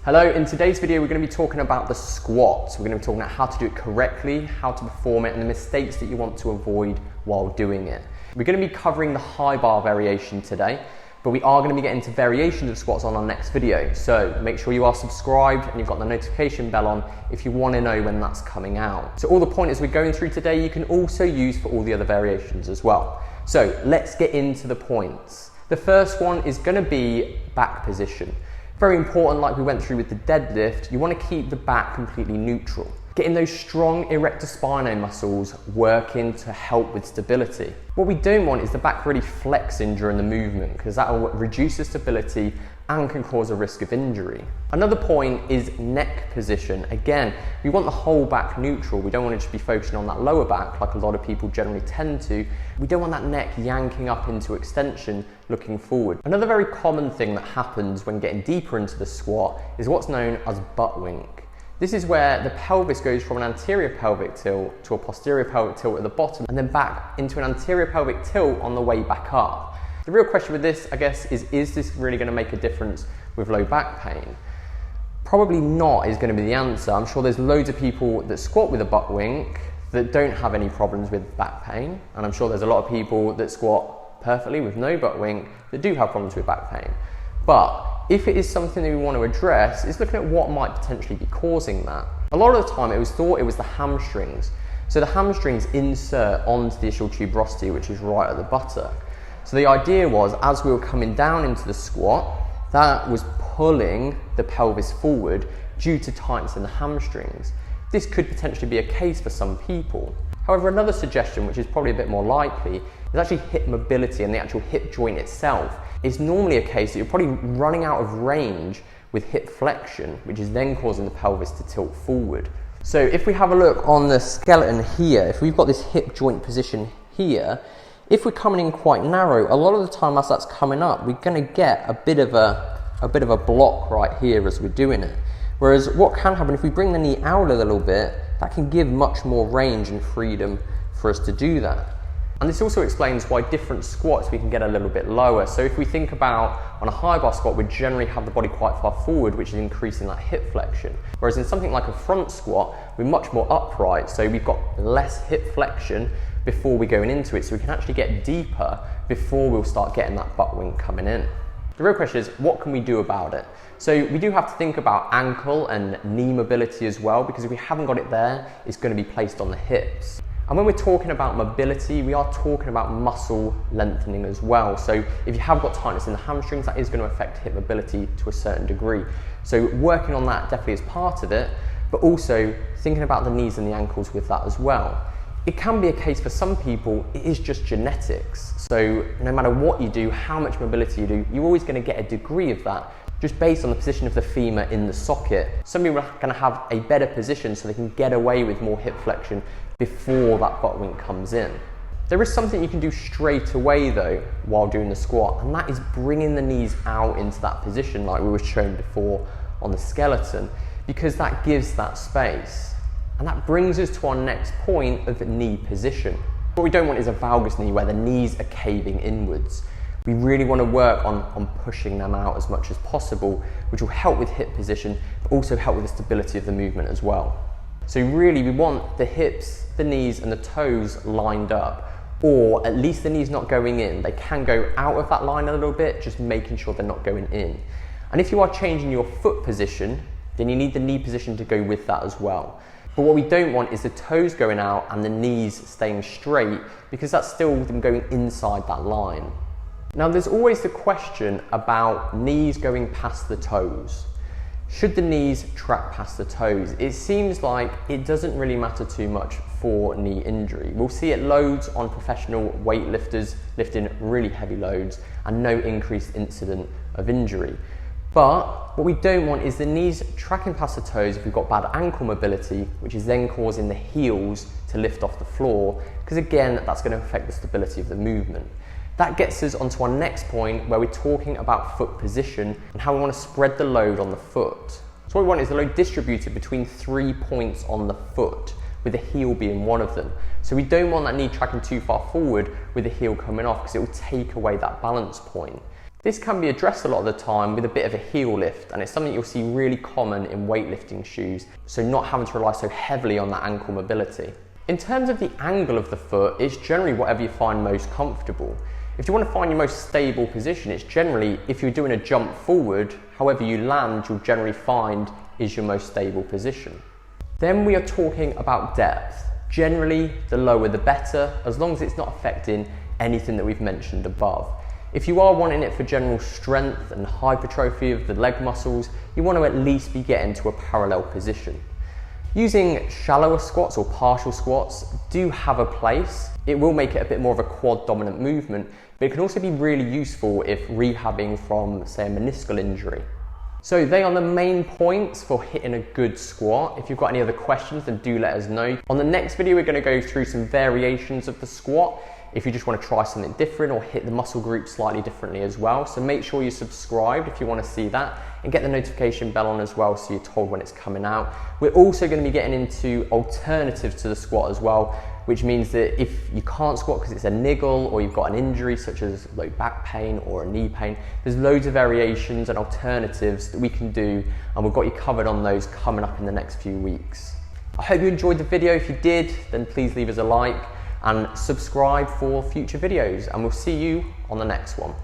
Hello, in today's video we're going to be talking about the squat. We're going to be talking about how to do it correctly, how to perform it, and the mistakes that you want to avoid while doing it. We're going to be covering the high bar variation today, but we are going to be getting to variations of squats on our next video. So make sure you are subscribed and you've got the notification bell on if you want to know when that's coming out. So all the pointers we're going through today you can also use for all the other variations as well. So let's get into the points. The first one is going to be back position. Very important, like we went through with the deadlift, you want to keep the back completely neutral. Getting those strong erector spinae muscles working to help with stability. What we don't want is the back really flexing during the movement because that will reduce the stability and can cause a risk of injury. Another point is neck position. Again, we want the whole back neutral. We don't want to just be focusing on that lower back like a lot of people generally tend to. We don't want that neck yanking up into extension looking forward. Another very common thing that happens when getting deeper into the squat is what's known as butt wink. This is where the pelvis goes from an anterior pelvic tilt to a posterior pelvic tilt at the bottom and then back into an anterior pelvic tilt on the way back up. The real question with this, I guess, is this really going to make a difference with low back pain? Probably not is going to be the answer. I'm sure there's loads of people that squat with a butt wink that don't have any problems with back pain, and I'm sure there's a lot of people that squat perfectly with no butt wink that do have problems with back pain. But if it is something that we want to address, it's looking at what might potentially be causing that. A lot of the time it was thought it was the hamstrings. So the hamstrings insert onto the ischial tuberosity, which is right at the buttock. So the idea was, as we were coming down into the squat, that was pulling the pelvis forward due to tightness in the hamstrings. This could potentially be a case for some people. However, another suggestion, which is probably a bit more likely, is actually hip mobility and the actual hip joint itself. It's normally a case that you're probably running out of range with hip flexion, which is then causing the pelvis to tilt forward. So if we have a look on the skeleton here, if we've got this hip joint position here, if we're coming in quite narrow, a lot of the time as that's coming up, we're going to get a bit of a block right here as we're doing it. Whereas what can happen if we bring the knee out a little bit, that can give much more range and freedom for us to do that. And this also explains why different squats we can get a little bit lower. So if we think about on a high bar squat, we generally have the body quite far forward, which is increasing that hip flexion. Whereas in something like a front squat, we're much more upright, so we've got less hip flexion before we're going into it, so we can actually get deeper before we'll start getting that butt wink coming in. The real question is, what can we do about it? So we do have to think about ankle and knee mobility as well, because if we haven't got it there, it's going to be placed on the hips. And when we're talking about mobility, we are talking about muscle lengthening as well. So if you have got tightness in the hamstrings, that is going to affect hip mobility to a certain degree. So working on that definitely is part of it, but also thinking about the knees and the ankles with that as well. It can be a case for some people, it is just genetics. So no matter what you do, how much mobility you do, you're always going to get a degree of that just based on the position of the femur in the socket. Some people are going to have a better position so they can get away with more hip flexion before that butt wink comes in. There is something you can do straight away though while doing the squat, and that is bringing the knees out into that position like we were shown before on the skeleton, because that gives that space. And that brings us to our next point of knee position. What we don't want is a valgus knee where the knees are caving inwards. We really want to work on pushing them out as much as possible, which will help with hip position, but also help with the stability of the movement as well. So really we want the hips, the knees and the toes lined up, or at least the knees not going in. They can go out of that line a little bit, just making sure they're not going in. And if you are changing your foot position, then you need the knee position to go with that as well. But what we don't want is the toes going out and the knees staying straight, because that's still them going inside that line. Now there's always the question about knees going past the toes. Should the knees track past the toes? It seems like it doesn't really matter too much for knee injury. We'll see it loads on professional weightlifters lifting really heavy loads and no increased incident of injury. But what we don't want is the knees tracking past the toes if we've got bad ankle mobility, which is then causing the heels to lift off the floor, because again, that's going to affect the stability of the movement. That gets us onto our next point where we're talking about foot position and how we want to spread the load on the foot. So what we want is the load distributed between 3 points on the foot, with the heel being one of them. So we don't want that knee tracking too far forward with the heel coming off, because it will take away that balance point. This can be addressed a lot of the time with a bit of a heel lift, and it's something you'll see really common in weightlifting shoes, so not having to rely so heavily on that ankle mobility. In terms of the angle of the foot, it's generally whatever you find most comfortable. If you want to find your most stable position, it's generally, if you're doing a jump forward, however you land, you'll generally find is your most stable position. Then we are talking about depth. Generally, the lower the better, as long as it's not affecting anything that we've mentioned above. If you are wanting it for general strength and hypertrophy of the leg muscles, you want to at least be getting to a parallel position. Using shallower squats or partial squats do have a place. It will make it a bit more of a quad dominant movement, but it can also be really useful if rehabbing from, say, a meniscal injury. So they are the main points for hitting a good squat. If you've got any other questions, then do let us know. On the next video, we're going to go through some variations of the squat, if you just want to try something different or hit the muscle group slightly differently as well. So make sure you're subscribed if you want to see that, and get the notification bell on as well so you're told when it's coming out. We're also going to be getting into alternatives to the squat as well, which means that if you can't squat because it's a niggle or you've got an injury such as low back pain or a knee pain, there's loads of variations and alternatives that we can do, and we've got you covered on those coming up in the next few weeks. I hope you enjoyed the video. If you did, then please leave us a like and subscribe for future videos, and we'll see you on the next one.